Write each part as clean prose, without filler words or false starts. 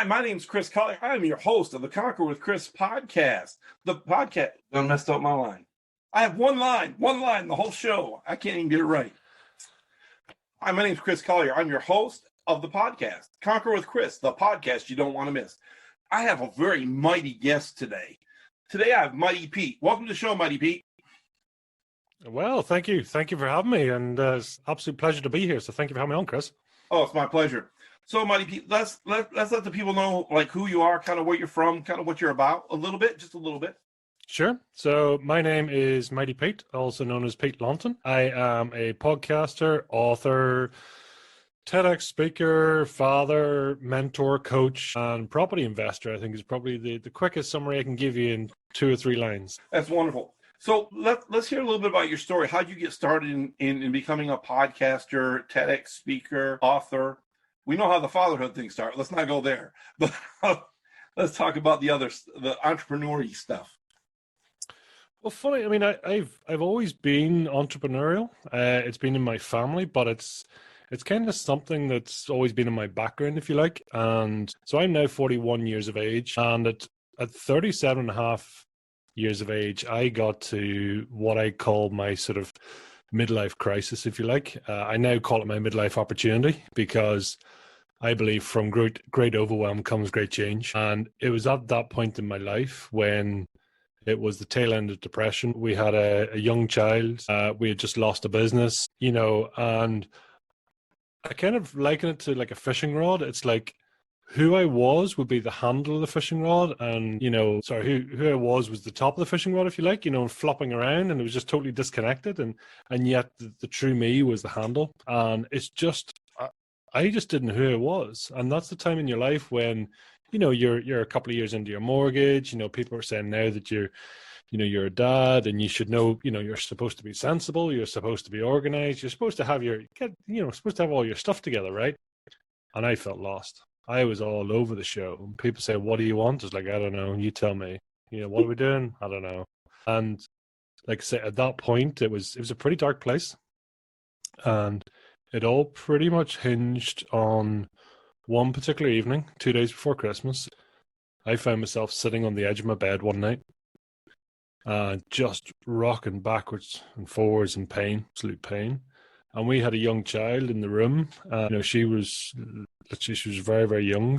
Hi, my name's Chris Collier. I am your host of the Conquer with Chris podcast. The podcast, I messed up my line. I have one line, the whole show. I can't even get it right. Hi, my name's Chris Collier. I'm your host of the podcast, Conquer with Chris, the podcast you don't want to miss. I have a very mighty guest today. Today I have Mighty Pete. Welcome to the show, Mighty Pete. Well, thank you. Thank you for having me. And it's an absolute pleasure to be here. So thank you for having me on, Chris. Oh, it's my pleasure. So, Mighty Pete, let's let the people know like who you are, kind of where you're from, kind of what you're about, just a little bit. Sure. So my name is Mighty Pete, also known as Pete Lawton. I am a podcaster, author, TEDx speaker, father, mentor, coach, and property investor. I think is probably the quickest summary I can give you in 2 or 3 lines. That's wonderful. So let's hear a little bit about your story. How'd you get started in becoming a podcaster, TEDx speaker, author? We know how the fatherhood thing started. Let's not go there, but let's talk about the entrepreneurial stuff. Well, funny. I mean, I've always been entrepreneurial. It's been in my family, but it's kind of something that's always been in my background, if you like. And so I'm now 41 years of age, and at 37 and a half years of age, I got to what I call my sort of midlife crisis, if you like. I now call it my midlife opportunity because I believe from great overwhelm comes great change. And it was at that point in my life when it was the tail end of depression. We had a young child. We had just lost a business, and I kind of liken it to like a fishing rod. It's like who I was would be the handle of the fishing rod, and who I was the top of the fishing rod, if you like, and flopping around, and it was just totally disconnected, and yet the true me was the handle. And it's just I just didn't know who I was. And that's the time in your life when you're a couple of years into your mortgage. People are saying now that you're a dad, and you should know, you're supposed to be sensible, you're supposed to be organized, you're supposed to have supposed to have all your stuff together, right? And I felt lost. I was all over the show. People say, "What do you want?" It's like, I don't know. You tell me. What are we doing? I don't know. And like I say, at that point, it was a pretty dark place, and it all pretty much hinged on one particular evening, 2 days before Christmas. I found myself sitting on the edge of my bed one night, just rocking backwards and forwards in pain, absolute pain. And we had a young child in the room. She was very, very young.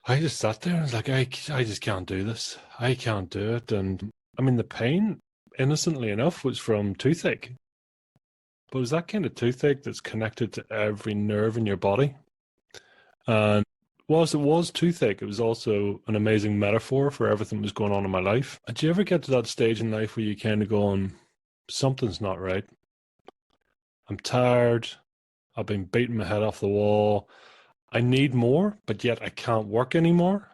I just sat there and was like, I just can't do this. I can't do it. And I mean, the pain, innocently enough, was from toothache. But it was that kind of toothache that's connected to every nerve in your body. And whilst it was toothache, it was also an amazing metaphor for everything that was going on in my life. Did you ever get to that stage in life where you kind of go, something's not right? I'm tired. I've been beating my head off the wall. I need more, but yet I can't work anymore.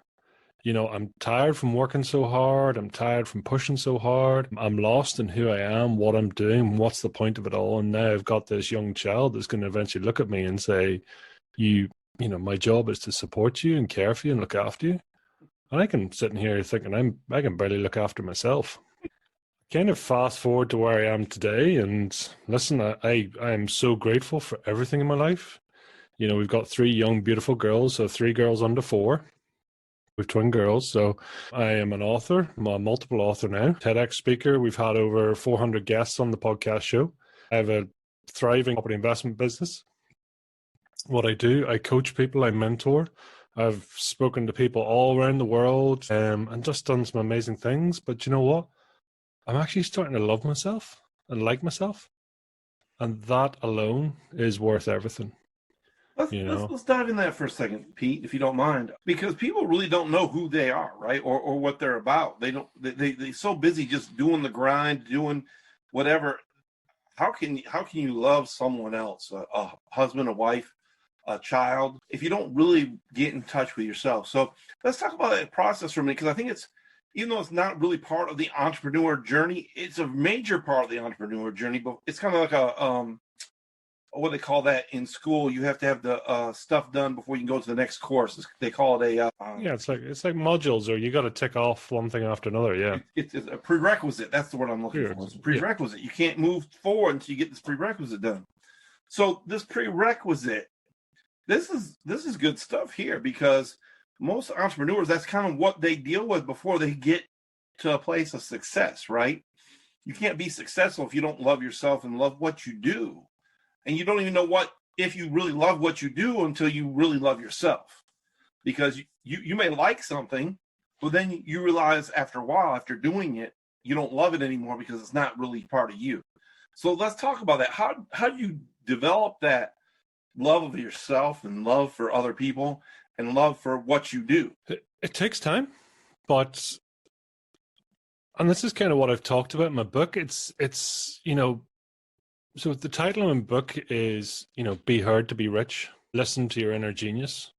I'm tired from working so hard. I'm tired from pushing so hard. I'm lost in who I am, what I'm doing, what's the point of it all. And now I've got this young child that's going to eventually look at me and say, my job is to support you and care for you and look after you. And I can sit in here thinking I can barely look after myself. Kind of fast forward to where I am today, and listen, I am so grateful for everything in my life. We've got 3 young, beautiful girls, so 3 girls under 4. We've twin girls. So I am an author. I'm a multiple author now, TEDx speaker. We've had over 400 guests on the podcast show. I have a thriving property investment business. What I do, I coach people, I mentor. I've spoken to people all around the world and just done some amazing things. But you know what? I'm actually starting to love myself and like myself. And that alone is worth everything. Let's dive in that for a second, Pete, if you don't mind, because people really don't know who they are, right? Or what they're about. They're so busy just doing the grind, doing whatever. How can you love someone else, a husband, a wife, a child, if you don't really get in touch with yourself? So let's talk about that process for a minute, because I think even though it's not really part of the entrepreneur journey, it's a major part of the entrepreneur journey. But it's kind of like a what they call that in school. You have to have the stuff done before you can go to the next course. They call it a it's like modules, or you got to tick off one thing after another. Yeah, it's a prerequisite. That's the word I'm looking for. It's a prerequisite. Yeah. You can't move forward until you get this prerequisite done. So this prerequisite, this is good stuff here, because most entrepreneurs, that's kind of what they deal with before they get to a place of success, right? You can't be successful if you don't love yourself and love what you do. And you don't even know what, if you really love what you do until you really love yourself. Because you may like something, but then you realize after a while, after doing it, you don't love it anymore because it's not really part of you. So let's talk about that. How do you develop that love of yourself and love for other people and love for what you do? It takes time, but, and this is kind of what I've talked about in my book. It's so the title of my book is, Be Heard to Be Rich. Listen to your inner genius.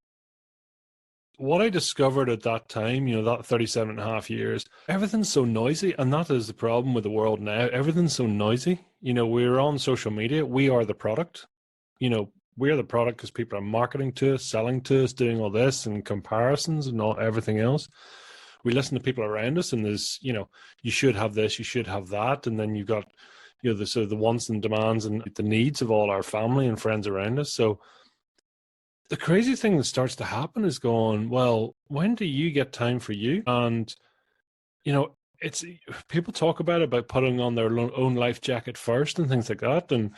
What I discovered at that time, that 37 and a half years, everything's so noisy. And that is the problem with the world now. Everything's so noisy. We're on social media. We are the product. We're the product because people are marketing to us, selling to us, doing all this and comparisons and everything else. We listen to people around us and there's, you should have this, you should have that. And then you've got, the sort of the wants and demands and the needs of all our family and friends around us. So the crazy thing that starts to happen is going, well, when do you get time for you? And, it's people talk about putting on their own life jacket first and things like that. And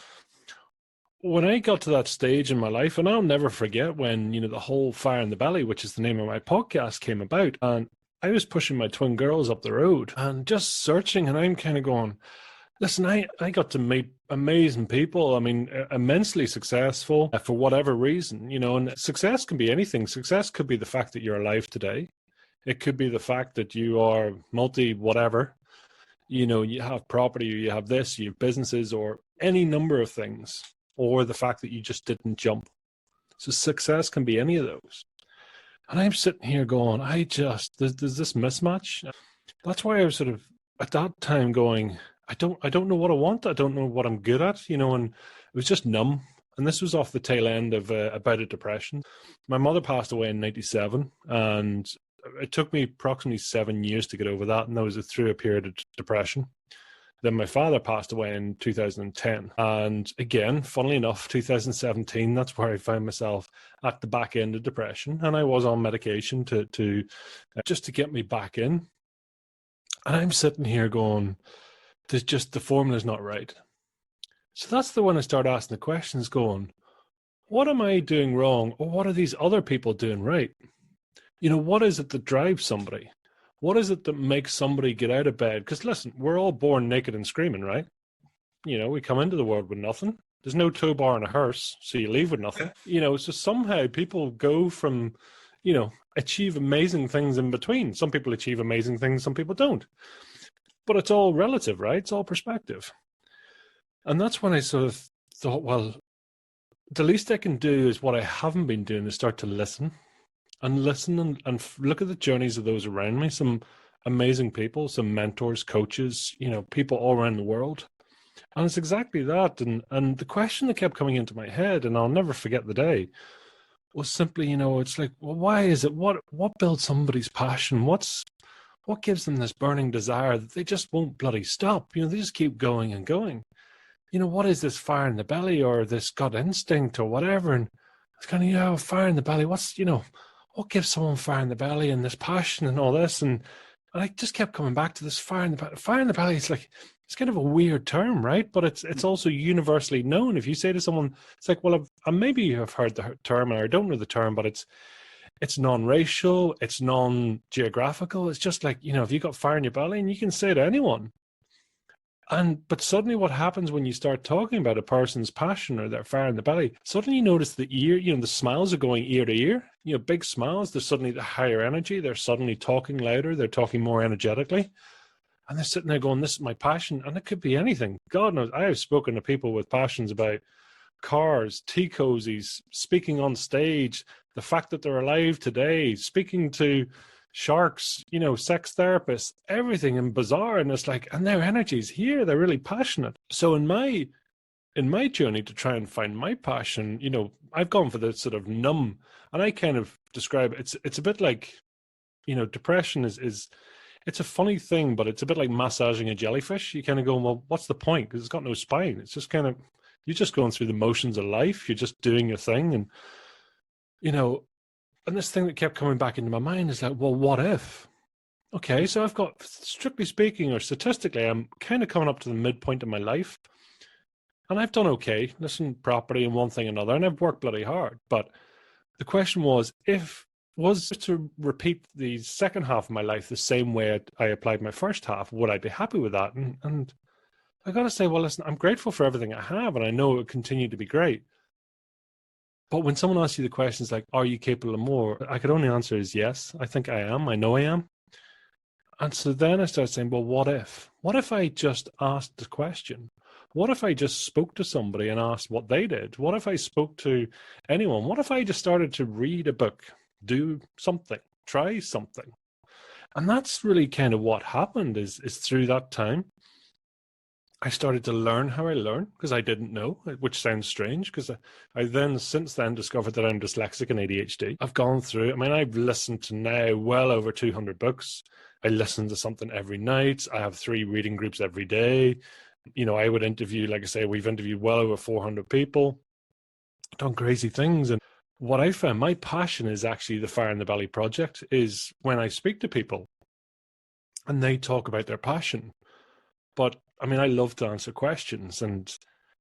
when I got to that stage in my life, and I'll never forget when, the whole Fire in the Belly, which is the name of my podcast, came about, and I was pushing my twin girls up the road and just searching, and I'm kind of going, listen, I got to meet amazing people. I mean, immensely successful for whatever reason, and success can be anything. Success could be the fact that you're alive today. It could be the fact that you are multi-whatever, you have property, or you have this, you have businesses, or any number of things, or the fact that you just didn't jump. So success can be any of those. And I'm sitting here going, there's this mismatch. That's why I was sort of at that time going, I don't know what I want. I don't know what I'm good at, and it was just numb. And this was off the tail end of a bout of depression. My mother passed away in 97, and it took me approximately 7 years to get over that. And that was through a period of depression. Then my father passed away in 2010. And again, funnily enough, 2017, that's where I found myself at the back end of depression. And I was on medication to just to get me back in. And I'm sitting here going, the formula's not right. So that's the when I start asking the questions going, what am I doing wrong? Or what are these other people doing right? What is it that drives somebody? What is it that makes somebody get out of bed? Because listen, we're all born naked and screaming, right? We come into the world with nothing. There's no tow bar in a hearse, so you leave with nothing. So somehow people go from, achieve amazing things in between. Some people achieve amazing things, some people don't. But it's all relative, right? It's all perspective. And that's when I sort of thought, well, the least I can do is what I haven't been doing is start to listen and look at the journeys of those around me. Some amazing people, some mentors, coaches, people all around the world. And it's exactly that. And the question that kept coming into my head, and I'll never forget the day, was simply, it's like, well, why is it? What builds somebody's passion? What gives them this burning desire that they just won't bloody stop? They just keep going and going. What is this fire in the belly or this gut instinct or whatever? And it's kind of, fire in the belly. What gives someone fire in the belly and this passion and all this? And I just kept coming back to this fire in the belly. Fire in the belly, it's kind of a weird term, right? But it's also universally known. If you say to someone, it's like, well, maybe you have heard the term, or I don't know the term, but it's non-racial, it's non-geographical. It's just like, if you got fire in your belly, and you can say it to anyone. But suddenly what happens when you start talking about a person's passion or their fire in the belly, suddenly you notice the ear, the smiles are going ear to ear, big smiles. They're suddenly the higher energy. They're suddenly talking louder. They're talking more energetically. And they're sitting there going, this is my passion. And it could be anything. God knows, I have spoken to people with passions about cars, tea cozies, speaking on stage, the fact that they're alive today, speaking to sharks, sex therapists, everything in bizarre. And it's like, and their energy's here. They're really passionate. So in my journey to try and find my passion, I've gone for the sort of numb, and I kind of describe it's a bit like, depression is it's a funny thing, but it's a bit like massaging a jellyfish. You kind of go, well, what's the point? Because it's got no spine. It's just kind of, you're just going through the motions of life. You're just doing your thing. And, And this thing that kept coming back into my mind is like, well, what if? Okay, so I've got, strictly speaking, or statistically, I'm kind of coming up to the midpoint of my life. And I've done okay, listen, property and one thing and another, and I've worked bloody hard. But the question was, if was to repeat the second half of my life the same way I applied my first half, would I be happy with that? And I got to say, well, listen, I'm grateful for everything I have, and I know it will continue to be great. But when someone asks you the questions like, are you capable of more? I could only answer is yes. I think I am. I know I am. And so then I started saying, well, what if? What if I just asked the question? What if I just spoke to somebody and asked what they did? What if I spoke to anyone? What if I just started to read a book, do something, try something? And that's really kind of what happened is through that time, I started to learn how I learn because I didn't know, which sounds strange because I then since then discovered that I'm dyslexic and ADHD. I've gone through, I mean, I've listened to now well over 200 books. I listen to something every night. I have 3 reading groups every day. You know, I would interview, like I say, we've interviewed well over 400 people, done crazy things. And what I found, my passion is actually the Fire in the Belly project, is when I speak to people and they talk about their passion. But I mean, I love to answer questions, and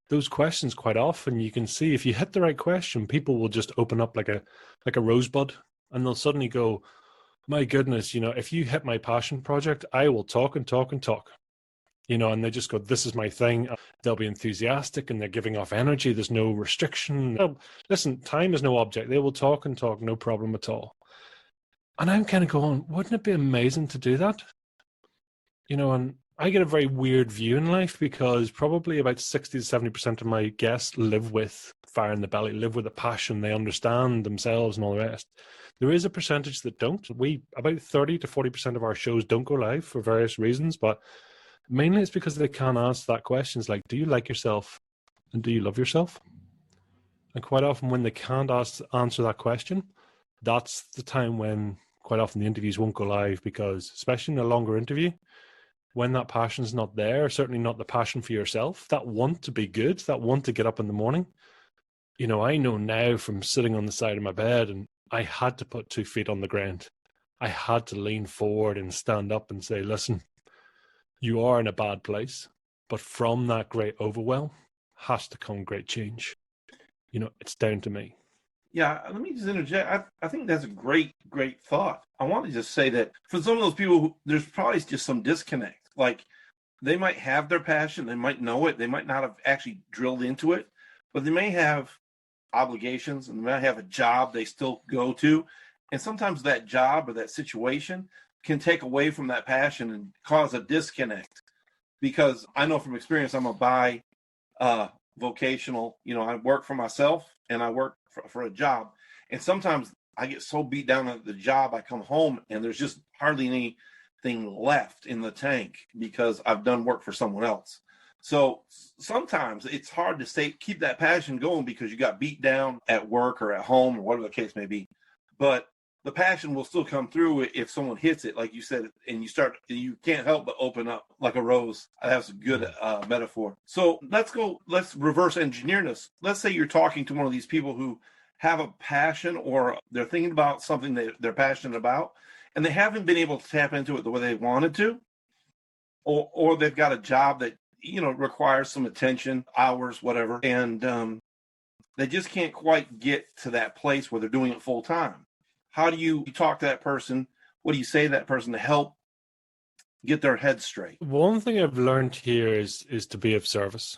those questions quite often you can see if you hit the right question, people will just open up like a rosebud, and they'll suddenly go, my goodness, you know, if you hit my passion project, I will talk and talk and talk, you know, and they just go, this is my thing. They'll be enthusiastic and they're giving off energy. There's no restriction. Listen, time is no object. They will talk and talk, no problem at all. And I'm kind of going, wouldn't it be amazing to do that? You know, and I get a very weird view in life because probably about 60 to 70% of my guests live with fire in the belly, live with a passion. They understand themselves and all the rest. There is a percentage that don't. About 30 to 40% of our shows don't go live for various reasons, but mainly it's because they can't ask that question. It's like, do you like yourself and do you love yourself? And quite often when they can't answer that question, that's the time when quite often the interviews won't go live because, especially in a longer interview, when that passion's not there, certainly not the passion for yourself, that want to be good, that want to get up in the morning. You know, I know now from sitting on the side of my bed and I had to put 2 feet on the ground. I had to lean forward and stand up and say, listen, you are in a bad place, but from that great overwhelm has to come great change. You know, it's down to me. Yeah, let me just interject. I think that's a great thought. I want to just say that for some of those people, there's probably just some disconnect. Like they might have their passion, they might know it, they might not have actually drilled into it, but they may have obligations and they might have a job they still go to. And sometimes that job or that situation can take away from that passion and cause a disconnect. Because I know from experience, I'm a vocational, you know, I work for myself and I work for a job. And sometimes I get so beat down at the job, I come home and there's just hardly anything left in the tank because I've done work for someone else. So sometimes it's hard to keep that passion going because you got beat down at work or at home or whatever the case may be. But the passion will still come through if someone hits it, like you said, and you can't help but open up like a rose. That's a good metaphor. So let's reverse engineer this. Let's say you're talking to one of these people who have a passion or they're thinking about something that they're passionate about, and they haven't been able to tap into it the way they wanted to, or they've got a job that, you know, requires some attention, hours, whatever, and they just can't quite get to that place where they're doing it full time. How do you talk to that person? What do you say to that person to help get their head straight? One thing I've learned here is to be of service.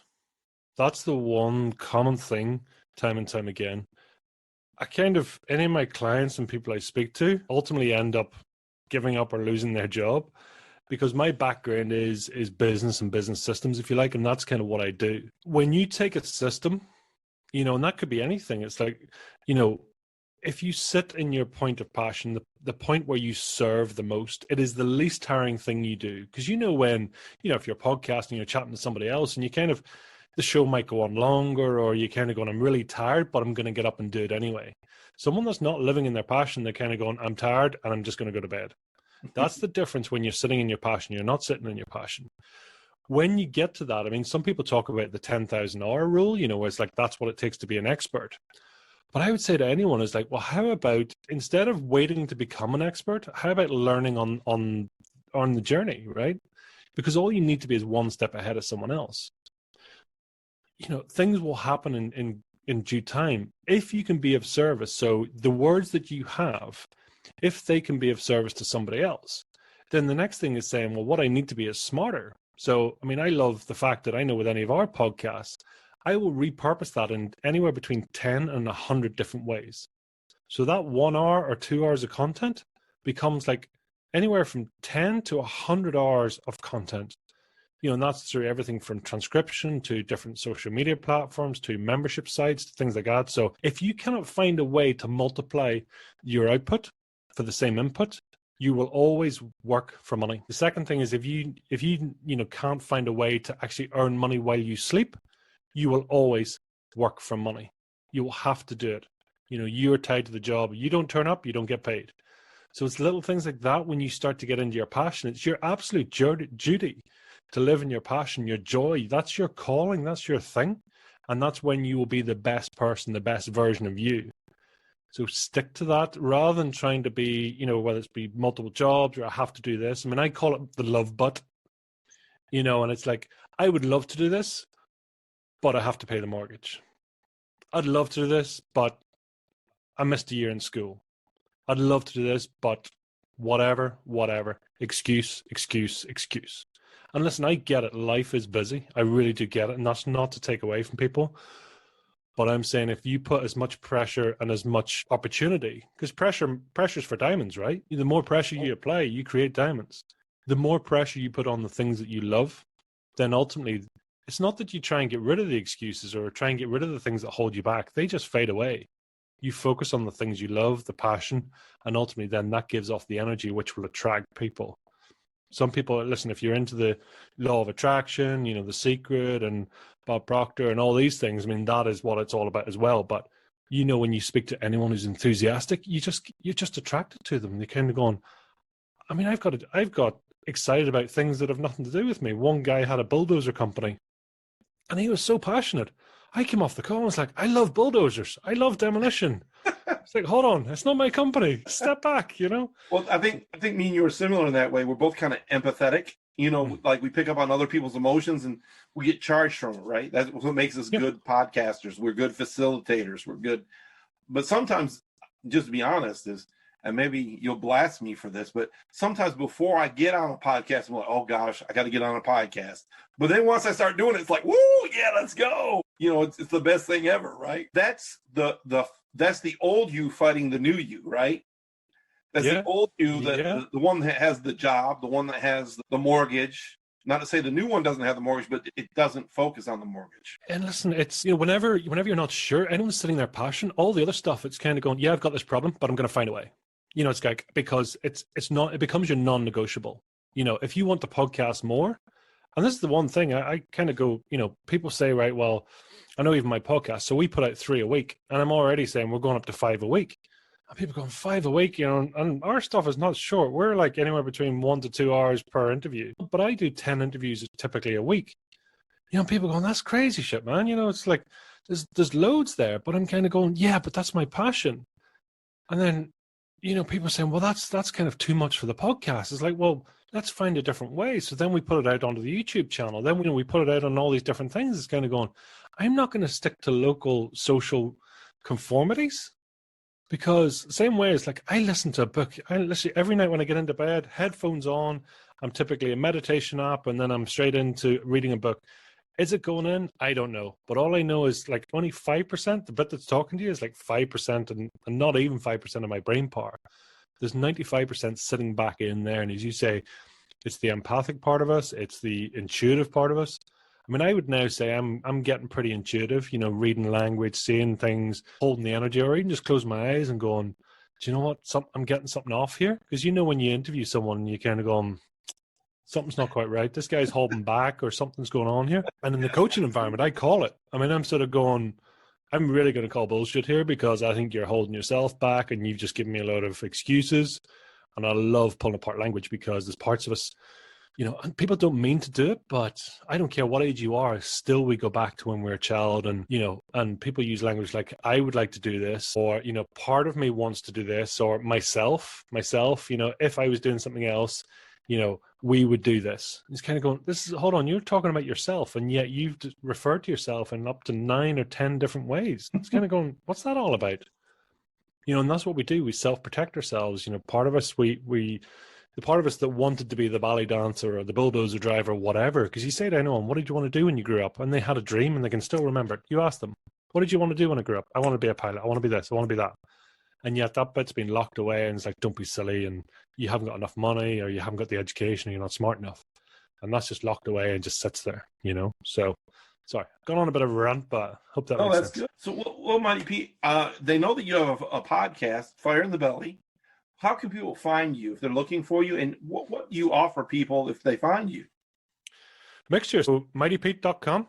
That's the one common thing, time and time again. Any of my clients and people I speak to ultimately end up giving up or losing their job because my background is business and business systems, if you like, and that's kind of what I do. When you take a system, you know, and that could be anything. It's like, you know, if you sit in your point of passion, the point where you serve the most, it is the least tiring thing you do. Because you know when, you know, if you're podcasting, you're chatting to somebody else and the show might go on longer or you kind of going, I'm really tired, but I'm going to get up and do it anyway. Someone that's not living in their passion, they're kind of going, I'm tired and I'm just going to go to bed. That's the difference when you're sitting in your passion. You're not sitting in your passion. When you get to that, I mean, some people talk about the 10,000 hour rule, you know, where it's like, that's what it takes to be an expert. But I would say to anyone is like, well, how about instead of waiting to become an expert, how about learning on the journey, right? Because all you need to be is one step ahead of someone else. Things will happen in due time if you can be of service. So the words that you have, if they can be of service to somebody else, then the next thing is saying, well, what I need to be is smarter. So, I mean, I love the fact that I know with any of our podcasts, I will repurpose that in anywhere between 10 and 100 different ways. So that 1 hour or 2 hours of content becomes like anywhere from 10 to 100 hours of content. And that's through everything from transcription to different social media platforms to membership sites, things like that. So if you cannot find a way to multiply your output for the same input, you will always work for money. The second thing is if you can't find a way to actually earn money while you sleep, you will always work for money. You will have to do it. You're tied to the job. You don't turn up, you don't get paid. So it's little things like that when you start to get into your passion. It's your absolute duty to live in your passion, your joy. That's your calling. That's your thing. And that's when you will be the best person, the best version of you. So stick to that rather than trying to be, whether it's be multiple jobs or I have to do this. I mean, I call it the love but, and it's like, I would love to do this, but I have to pay the mortgage. I'd love to do this, but I missed a year in school. I'd love to do this, but whatever, excuse. And listen, I get it. Life is busy. I really do get it. And that's not to take away from people. But I'm saying if you put as much pressure and as much opportunity, because pressure's for diamonds, right? The more pressure you apply, you create diamonds. The more pressure you put on the things that you love, then ultimately, it's not that you try and get rid of the excuses or try and get rid of the things that hold you back. They just fade away. You focus on the things you love, the passion, and ultimately then that gives off the energy which will attract people. Some people, listen, if you're into the law of attraction, The Secret and Bob Proctor and all these things, I mean, that is what it's all about as well. But, when you speak to anyone who's enthusiastic, you're just attracted to them. You're kind of going, I mean, I've got excited about things that have nothing to do with me. One guy had a bulldozer company and he was so passionate. I came off the call and was like, I love bulldozers. I love demolition. It's like, hold on, it's not my company. Step back, Well, I think me and you are similar in that way. We're both kind of empathetic, like we pick up on other people's emotions and we get charged from it, right? That's what makes us good podcasters. We're good facilitators. We're good. But sometimes, just to be honest, and maybe you'll blast me for this, but sometimes before I get on a podcast, I'm like, oh gosh, I got to get on a podcast. But then once I start doing it, it's like, woo, yeah, let's go. It's the best thing ever, right? That's the old you fighting the new you, right? That's the old you, the one that has the job, the one that has the mortgage. Not to say the new one doesn't have the mortgage, but it doesn't focus on the mortgage. And listen, it's, whenever you're not sure, anyone's sitting there passion, all the other stuff, it's kind of going, yeah, I've got this problem, but I'm going to find a way. It's like, because it becomes your non-negotiable. If you want to podcast more, and this is the one thing I kind of go, people say, right, well, I know even my podcast, so we put out 3 a week, and I'm already saying we're going up to 5 a week. And people going 5 a week, and our stuff is not short. We're like anywhere between 1 to 2 hours per interview. But I do 10 interviews typically a week. People going, that's crazy shit, man. It's like there's loads there, but I'm kind of going, yeah, but that's my passion. And then, people saying, well, that's kind of too much for the podcast. It's like, well, let's find a different way. So then we put it out onto the YouTube channel. Then we put it out on all these different things. It's kind of going, I'm not going to stick to local social conformities, because same way it's like I listen to a book. I listen every night when I get into bed, headphones on. I'm typically a meditation app, and then I'm straight into reading a book. Is it going in? I don't know. But all I know is like only 5%, the bit that's talking to you is like 5% and not even 5% of my brain power. There's 95% sitting back in there. And as you say, it's the empathic part of us. It's the intuitive part of us. I mean, I would now say I'm getting pretty intuitive, reading language, seeing things, holding the energy, or even just close my eyes and going, do you know what? I'm getting something off here. Because when you interview someone, you kind of go, something's not quite right. This guy's holding back or something's going on here. And in the coaching environment, I call it. I mean, I'm sort of going, I'm really going to call bullshit here because I think you're holding yourself back and you've just given me a load of excuses. And I love pulling apart language because there's parts of us, and people don't mean to do it, but I don't care what age you are, still we go back to when we were a child, and, and people use language like, I would like to do this, or, part of me wants to do this, or myself, if I was doing something else, we would do this. It's kind of going, hold on, you're talking about yourself, and yet you've referred to yourself in up to 9 or 10 different ways. It's kind of going, what's that all about? And that's what we do. We self-protect ourselves. Part of us, the part of us that wanted to be the ballet dancer or the bulldozer driver, whatever, because you say to anyone, what did you want to do when you grew up? And they had a dream and they can still remember it. You ask them, what did you want to do when I grew up? I want to be a pilot. I want to be this. I want to be that. And yet that bit's been locked away, and it's like, don't be silly, and you haven't got enough money, or you haven't got the education, or you're not smart enough. And that's just locked away and just sits there, So, sorry, gone on a bit of a rant, but hope that makes sense. Good. So, well, Mighty Pete, they know that you have a podcast, Fire in the Belly. How can people find you if they're looking for you, and what you offer people if they find you? Mixture. So mightypete.com,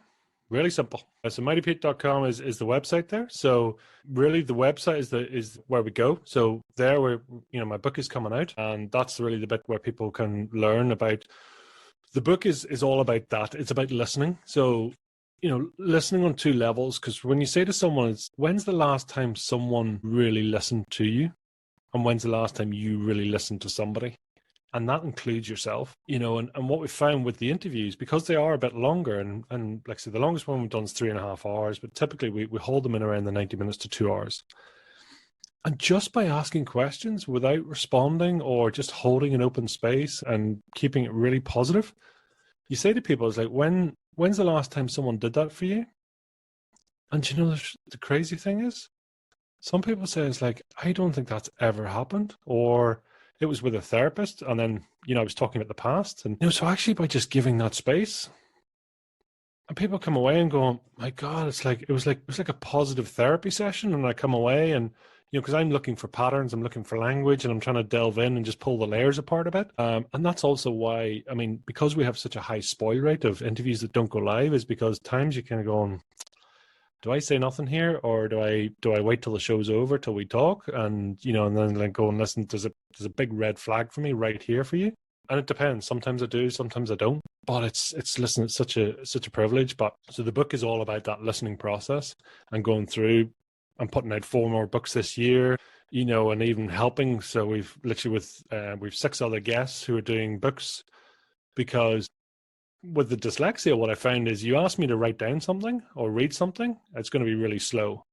really simple. So mightypete.com is the website there. So really the website is where we go. So there my book is coming out, and that's really the bit where people can learn about. The book is all about that. It's about listening. So, listening on 2 levels, because when you say to someone, when's the last time someone really listened to you? And when's the last time you really listened to somebody? And that includes yourself, and what we found with the interviews, because they are a bit longer, and like I said, the longest one we've done is 3.5 hours, but typically we hold them in around the 90 minutes to 2 hours. And just by asking questions without responding, or just holding an open space and keeping it really positive, you say to people, it's like, when's the last time someone did that for you? And the crazy thing is, some people say it's like, I don't think that's ever happened, or it was with a therapist, and then, I was talking about the past. And, so actually by just giving that space, and people come away and go, my God, it was like a positive therapy session. And I come away and, because I'm looking for patterns, I'm looking for language, and I'm trying to delve in and just pull the layers apart a bit. And that's also why, because we have such a high spoil rate of interviews that don't go live, is because times you kind of go, do I say nothing here, or do I wait till the show's over till we talk, and and then like go and listen? There's a big red flag for me right here for you, and it depends. Sometimes I do, sometimes I don't. But it's listen, it's such a privilege. But so the book is all about that listening process and going through. I'm putting out 4 more books this year, and even helping. So we've literally we've 6 other guests who are doing books, because with the dyslexia, what I found is you ask me to write down something or read something, it's going to be really slow.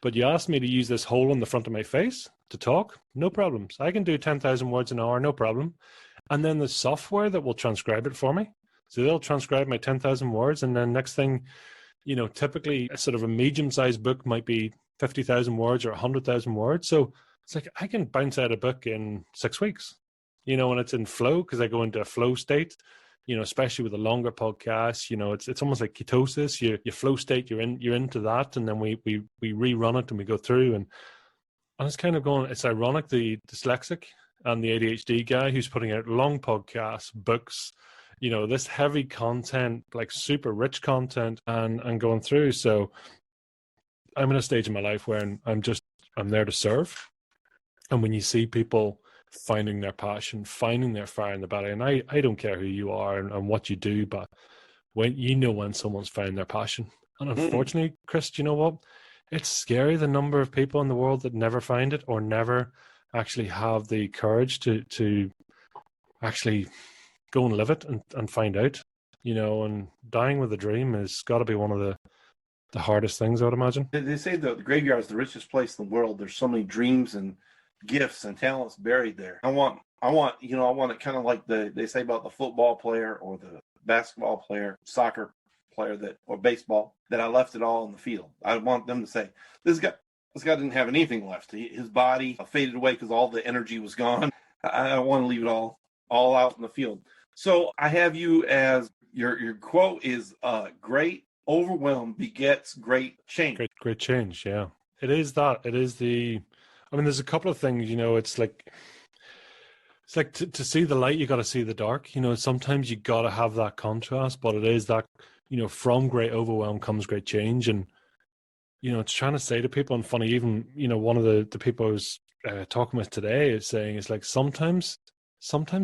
But you ask me to use this hole in the front of my face to talk, no problems. I can do 10,000 words an hour, no problem. And then the software that will transcribe it for me. So they'll transcribe my 10,000 words. And then next thing, typically a sort of a medium-sized book might be 50,000 words or 100,000 words. So it's like I can bounce out a book in 6 weeks, when it's in flow, because I go into a flow state. Especially with a longer podcast, it's almost like ketosis. Your flow state, you're into that, and then we rerun it and we go through, and it's kind of going. It's ironic, the dyslexic and the ADHD guy who's putting out long podcasts, books, this heavy content, like super rich content, and going through. So I'm in a stage in my life where I'm there to serve, and when you see people finding their passion, finding their fire in the belly. And I don't care who you are and what you do, but when someone's found their passion. And unfortunately, Chris, you know what? It's scary, the number of people in the world that never find it, or never actually have the courage to actually go and live it and find out, and dying with a dream has got to be one of the hardest things, I would imagine. They say the graveyard is the richest place in the world. There's so many dreams and gifts and talents buried there. I want it kind of like they say about the football player or the basketball player, soccer player or baseball, that I left it all in the field. I want them to say, this guy didn't have anything left. His body faded away because all the energy was gone. I want to leave it all out in the field. So I have you as your quote is great overwhelm begets great change. Great change. Yeah, it is that. It is there's a couple of things, it's like to see the light, you got to see the dark. Sometimes you got to have that contrast, but it is that, from great overwhelm comes great change. And, it's trying to say to people, and funny, even, one of the people I was talking with today is saying, it's like, sometimes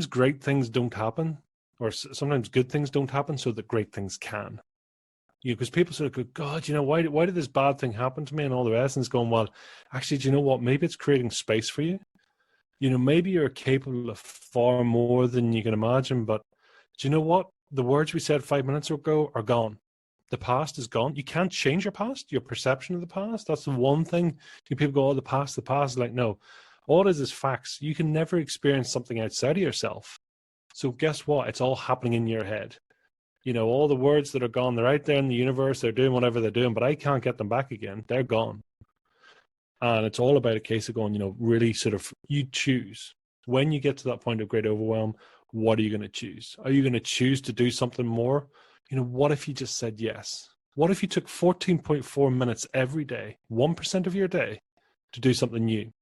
great things don't happen. or sometimes good things don't happen so that great things can. Because people sort of go, God, why did this bad thing happen to me and all the rest? And it's going, well, actually, do you know what? Maybe it's creating space for you. Maybe you're capable of far more than you can imagine. But do you know what? The words we said 5 minutes ago are gone. The past is gone. You can't change your past, your perception of the past. That's the one thing. People go, oh, the past. Like, no. All it is facts. You can never experience something outside of yourself. So guess what? It's all happening in your head. All the words that are gone, they're out there in the universe, they're doing whatever they're doing, but I can't get them back again. They're gone. And it's all about a case of going, really sort of, you choose. When you get to that point of great overwhelm, what are you going to choose? Are you going to choose to do something more? What if you just said yes? What if you took 14.4 minutes every day, 1% of your day, to do something new?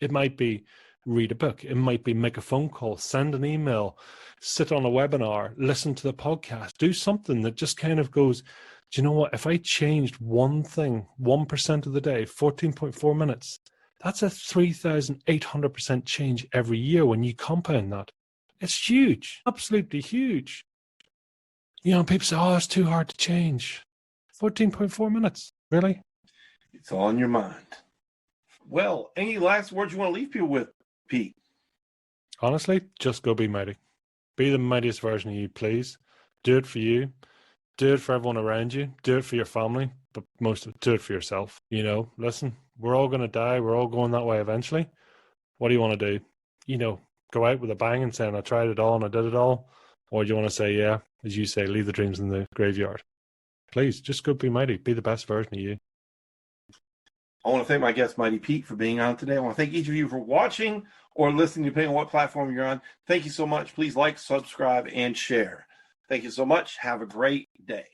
It might be read a book. It might be make a phone call, send an email, sit on a webinar, listen to the podcast, do something that just kind of goes, do you know what? If I changed one thing, 1% of the day, 14.4 minutes, that's a 3,800% change every year when you compound that. It's huge, absolutely huge. People say, oh, it's too hard to change. 14.4 minutes, really? It's all in your mind. Well, any last words you want to leave people with, Pete? Honestly, just go be mighty. Be the mightiest version of you, please. Do it for you. Do it for everyone around you. Do it for your family. But most of it, do it for yourself. Listen, we're all going to die. We're all going that way eventually. What do you want to do? Go out with a bang and saying, I tried it all and I did it all. Or do you want to say, yeah, as you say, leave the dreams in the graveyard? Please, just go be mighty. Be the best version of you. I want to thank my guest, Mighty Pete, for being on today. I want to thank each of you for watching or listening, depending on what platform you're on. Thank you so much. Please like, subscribe, and share. Thank you so much. Have a great day.